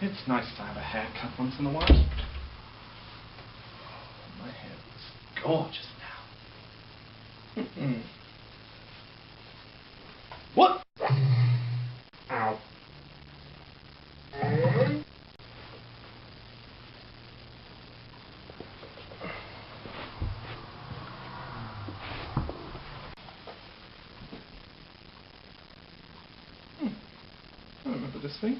It's nice to have a haircut once in a while. My hair is gorgeous now. What? Ow. I remember this thing.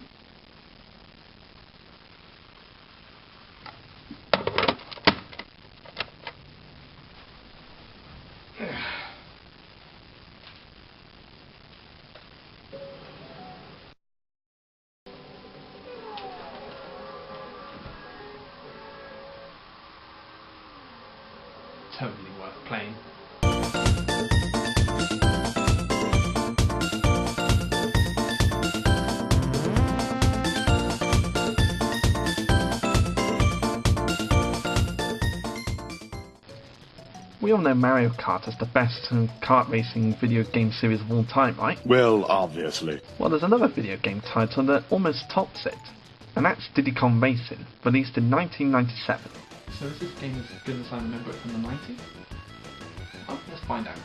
Totally worth playing. We all know Mario Kart is the best kart racing video game series of all time, right? Well, obviously. Well, there's another video game title that almost tops it, and that's Diddy Racing, released in 1997. So is this game as good as I remember it from the 90s? Well, let's find out.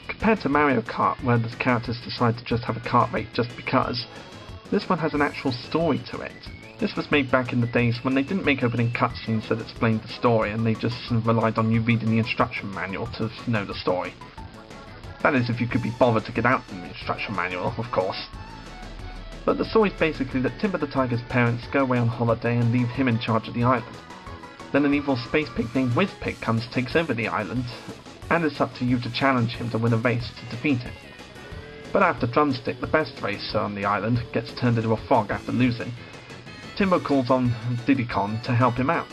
Compared to Mario Kart, where the characters decide to just have a kart race just because, this one has an actual story to it. This was made back in the days when they didn't make opening cutscenes that explained the story, and they just relied on you reading the instruction manual to know the story. That is, if you could be bothered to get out the instruction manual, of course. But the story is basically that Timber the Tiger's parents go away on holiday and leave him in charge of the island. Then an evil space pig named Whizpig comes, takes over the island, and it's up to you to challenge him to win a race to defeat him. But after Drumstick, the best racer on the island, gets turned into a frog after losing, Timber calls on Diddy to help him out.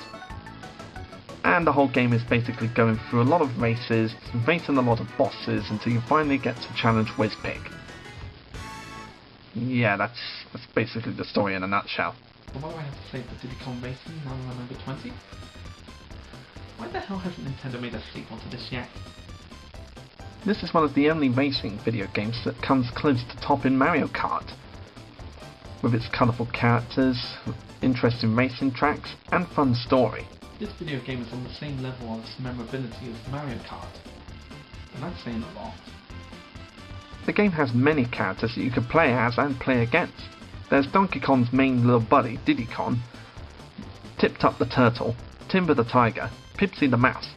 And the whole game is basically going through a lot of races, racing a lot of bosses, until you finally get to challenge Whizpig. Yeah, that's basically the story in a nutshell. But what do I have to say for Diddy Racing now that I'm over 20? Why the hell hasn't Nintendo made a sequel to this yet? This is one of the only racing video games that comes close to topping Mario Kart. With its colourful characters, interesting racing tracks, and fun story. This video game is on the same level of memorability as Mario Kart, and that's saying a lot. The game has many characters that you can play as and play against. There's Donkey Kong's main little buddy, Diddy Kong, Tip-Top the Turtle, Timber the Tiger, Pipsy the Mouse,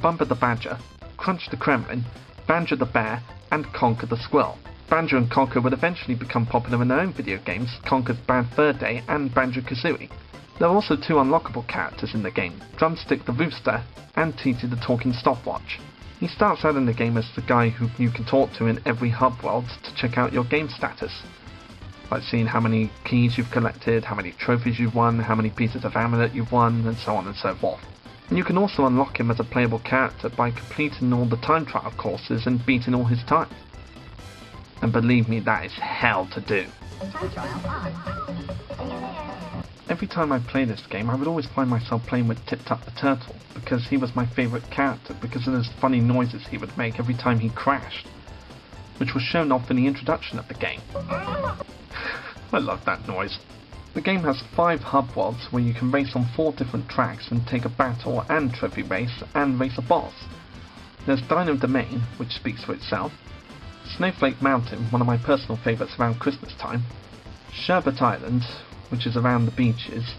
Bumper the Badger, Crunch the Kremlin, Banjo the Bear, and Conker the Squirrel. Banjo and Conker would eventually become popular in their own video games, Conker's Bad Fur Day and Banjo-Kazooie. There are also two unlockable characters in the game, Drumstick the Rooster and Titi the Talking Stopwatch. He starts out in the game as the guy who you can talk to in every hub world to check out your game status. Like seeing how many keys you've collected, how many trophies you've won, how many pieces of amulet you've won, and so on and so forth. And you can also unlock him as a playable character by completing all the time trial courses and beating all his time. And believe me, that is hell to do. Every time I play this game, I would always find myself playing with Tip-Top the Turtle, because he was my favourite character, because of those funny noises he would make every time he crashed, which was shown off in the introduction of the game. I love that noise. The game has 5 hub worlds where you can race on 4 different tracks and take a battle and trophy race and race a boss. There's Dino Domain, which speaks for itself, Snowflake Mountain, one of my personal favourites around Christmas time, Sherbet Island, which is around the beaches,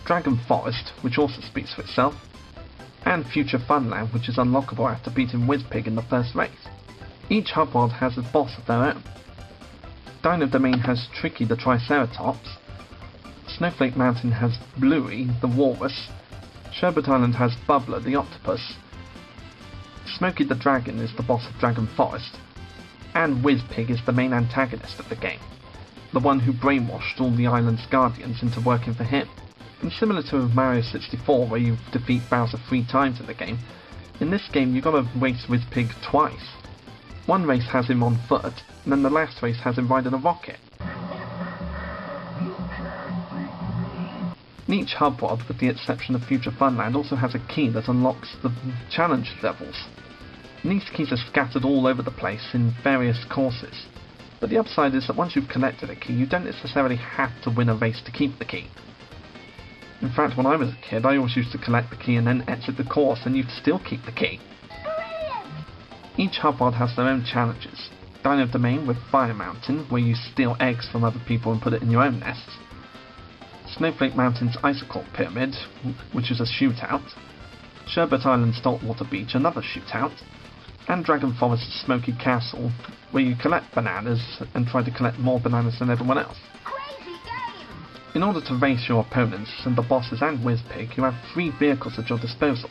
Dragon Forest, which also speaks for itself, and Future Funland, which is unlockable after beating Whizpig in the first race. Each hub world has a boss of their own. Dino Domain has Tricky the Triceratops, Snowflake Mountain has Bluey, the walrus. Sherbet Island has Bubbler, the octopus. Smokey the Dragon is the boss of Dragon Forest. And Whizpig is the main antagonist of the game, the one who brainwashed all the island's guardians into working for him. And similar to Mario 64, where you defeat Bowser 3 times in the game, in this game you gotta race Whizpig twice. One race has him on foot, and then the last race has him riding a rocket. And each hub world, with the exception of Future Funland, also has a key that unlocks the challenge levels. And these keys are scattered all over the place in various courses. But the upside is that once you've collected a key, you don't necessarily have to win a race to keep the key. In fact, when I was a kid, I always used to collect the key and then exit the course, and you'd still keep the key. Each hub world has their own challenges. Dino Domain with Fire Mountain, where you steal eggs from other people and put it in your own nests. Snowflake Mountain's Icicle Pyramid, which is a shootout. Sherbet Island's Saltwater Beach, another shootout. And Dragon Forest's Smoky Castle, where you collect bananas and try to collect more bananas than everyone else. In order to race your opponents and the bosses and Whizpig, you have 3 vehicles at your disposal.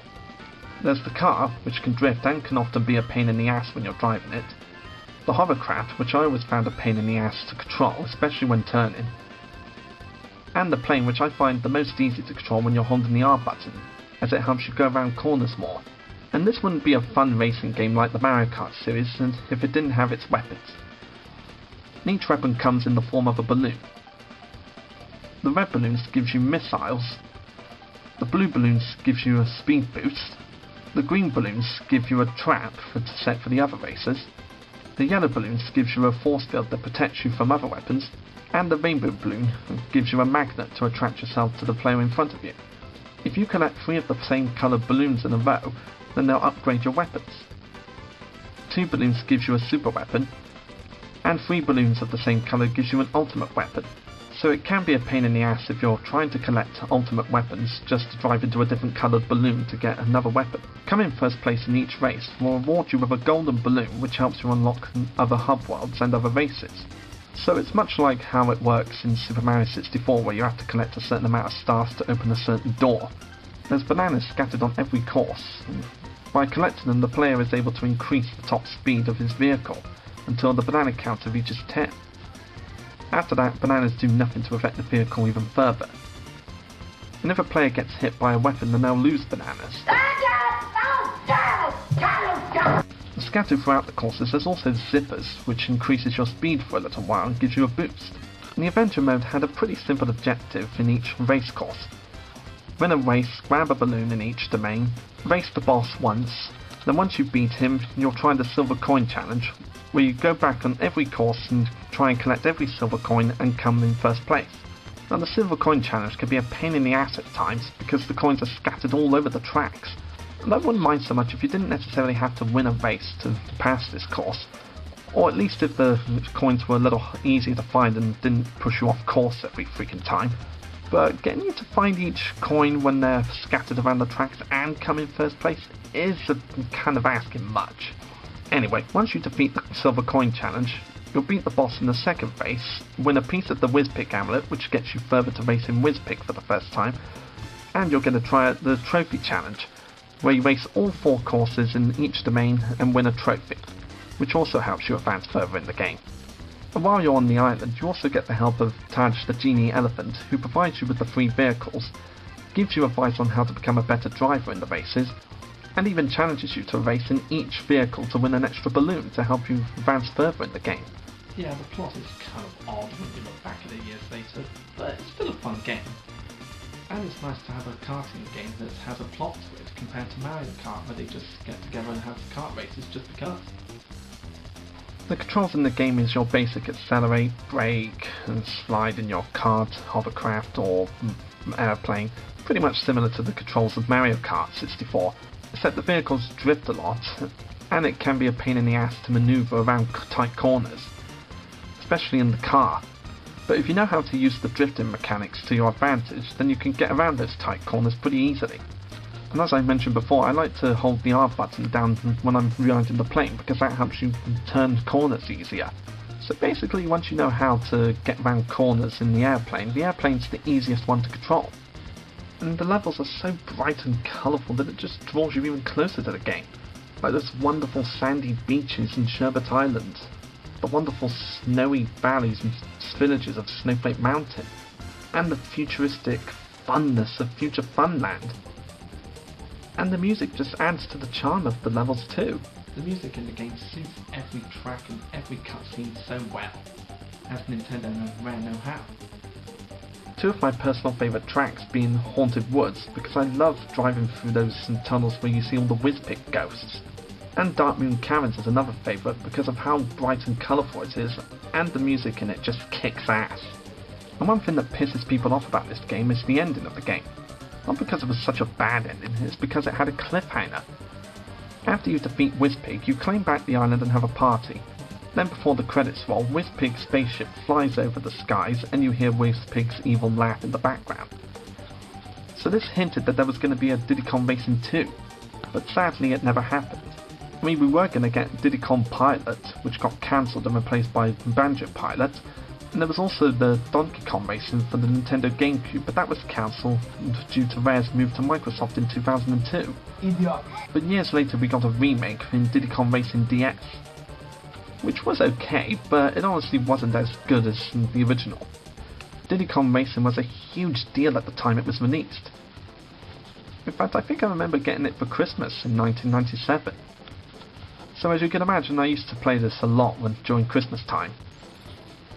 There's the car, which can drift and can often be a pain in the ass when you're driving it. The hovercraft, which I always found a pain in the ass to control, especially when turning. And the plane, which I find the most easy to control when you're holding the R button, as it helps you go around corners more. And this wouldn't be a fun racing game like the Mario Kart series if it didn't have its weapons. And each weapon comes in the form of a balloon. The red balloons gives you missiles, the blue balloons gives you a speed boost, the green balloons give you a trap to set for the other racers, the yellow balloons gives you a force field that protects you from other weapons, and the rainbow balloon gives you a magnet to attract yourself to the player in front of you. If you collect 3 of the same coloured balloons in a row, then they'll upgrade your weapons. 2 balloons gives you a super weapon, and 3 balloons of the same colour gives you an ultimate weapon. So it can be a pain in the ass if you're trying to collect ultimate weapons just to drive into a different coloured balloon to get another weapon. Coming first place in each race will reward you with a golden balloon, which helps you unlock other hub worlds and other races. So it's much like how it works in Super Mario 64, where you have to collect a certain amount of stars to open a certain door. There's bananas scattered on every course. By collecting them, the player is able to increase the top speed of his vehicle until the banana counter reaches 10. After that, bananas do nothing to affect the vehicle even further. And if a player gets hit by a weapon, then they'll lose bananas. Scattered throughout the courses, there's also zippers, which increases your speed for a little while and gives you a boost. And the adventure mode had a pretty simple objective in each race course. Win a race, grab a balloon in each domain, race the boss once, then once you beat him, you'll try the silver coin challenge, where you go back on every course and try and collect every silver coin and come in first place. Now the silver coin challenge can be a pain in the ass at times because the coins are scattered all over the tracks. And I wouldn't mind so much if you didn't necessarily have to win a race to pass this course, or at least if the coins were a little easier to find and didn't push you off course every freaking time. But getting you to find each coin when they're scattered around the tracks and come in first place is kind of asking much. Anyway, once you defeat the silver coin challenge, you'll beat the boss in the second race, win a piece of the Whizpig amulet, which gets you further to racing Whizpig for the first time, and you're going to try out the trophy challenge, where you race all 4 courses in each domain and win a trophy, which also helps you advance further in the game. And while you're on the island, you also get the help of Taj the Genie Elephant, who provides you with the 3 vehicles, gives you advice on how to become a better driver in the races, and even challenges you to race in each vehicle to win an extra balloon to help you advance further in the game. Yeah, the plot is kind of odd when you look back at it years later, but it's still a fun game. And it's nice to have a karting game that has a plot to it compared to Mario Kart, where they just get together and have kart races just because. The controls in the game is your basic accelerate, brake, and slide in your kart, hovercraft, or airplane, pretty much similar to the controls of Mario Kart 64, except the vehicles drift a lot, and it can be a pain in the ass to maneuver around tight corners, especially in the car. But if you know how to use the drifting mechanics to your advantage, then you can get around those tight corners pretty easily. And as I mentioned before, I like to hold the R button down when I'm riding the plane because that helps you turn corners easier. So basically, once you know how to get around corners in the airplane's the easiest one to control. And the levels are so bright and colourful that it just draws you even closer to the game. Like those wonderful sandy beaches in Sherbet Island, the wonderful snowy valleys and villages of Snowflake Mountain, and the futuristic funness of Future Funland. And the music just adds to the charm of the levels too. The music in the game suits every track and every cutscene so well, as Nintendo know how. Two of my personal favourite tracks being Haunted Woods, because I love driving through those tunnels where you see all the Whizpig ghosts. And Dark Moon Caverns is another favourite because of how bright and colourful it is, and the music in it just kicks ass. And one thing that pisses people off about this game is the ending of the game. Not because it was such a bad ending, it's because it had a cliffhanger. After you defeat Whizpig, you claim back the island and have a party. Then before the credits roll, Whizpig's spaceship flies over the skies and you hear Whizpig's evil laugh in the background. So this hinted that there was going to be a Diddy Kong Racing 2, but sadly it never happened. I mean, we were going to get Diddy Kong Pilot, which got cancelled and replaced by Banjo Pilot, and there was also the Donkey Kong Racing for the Nintendo GameCube, but that was cancelled due to Rare's move to Microsoft in 2002. Idiot. But years later we got a remake in Diddy Kong Racing DS, which was okay, but it honestly wasn't as good as the original. Diddy Kong Racing was a huge deal at the time it was released. In fact, I think I remember getting it for Christmas in 1997. So as you can imagine, I used to play this a lot during Christmas time,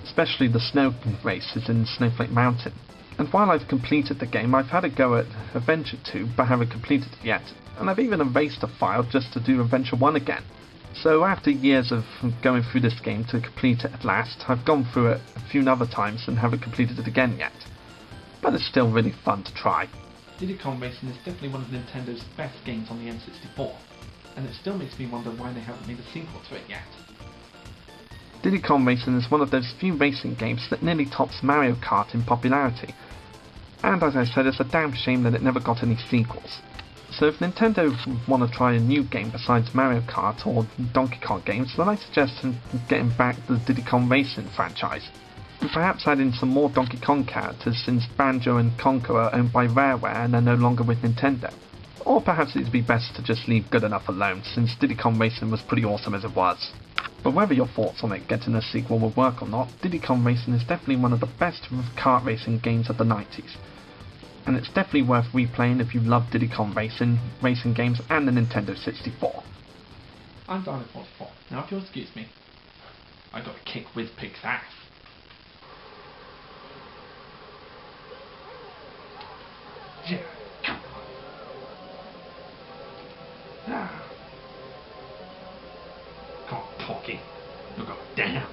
especially the snow races in Snowflake Mountain. And while I've completed the game, I've had a go at Adventure 2, but haven't completed it yet, and I've even erased a file just to do Adventure 1 again. So after years of going through this game to complete it at last, I've gone through it a few other times and haven't completed it again yet. But it's still really fun to try. Diddy Kong Racing is definitely one of Nintendo's best games on the N64, and it still makes me wonder why they haven't made a sequel to it yet. Diddy Kong Racing is one of those few racing games that nearly tops Mario Kart in popularity, and as I said, it's a damn shame that it never got any sequels. So if Nintendo want to try a new game besides Mario Kart or Donkey Kong games, then I suggest getting back the Diddy Kong Racing franchise, and perhaps adding some more Donkey Kong characters since Banjo and Conker are owned by Rareware and are no longer with Nintendo. Or perhaps it'd be best to just leave Good Enough alone, since Diddy Kong Racing was pretty awesome as it was. But whether your thoughts on it getting a sequel will work or not, Diddy Kong Racing is definitely one of the best kart racing games of the 90s. And it's definitely worth replaying if you love Diddy Kong Racing, racing games, and the Nintendo 64. I'm Dalek44. Now if you'll excuse me, I gotta kick Whizpig's ass. Yeah, come on. Ah. Come on, Porky. You'll go down.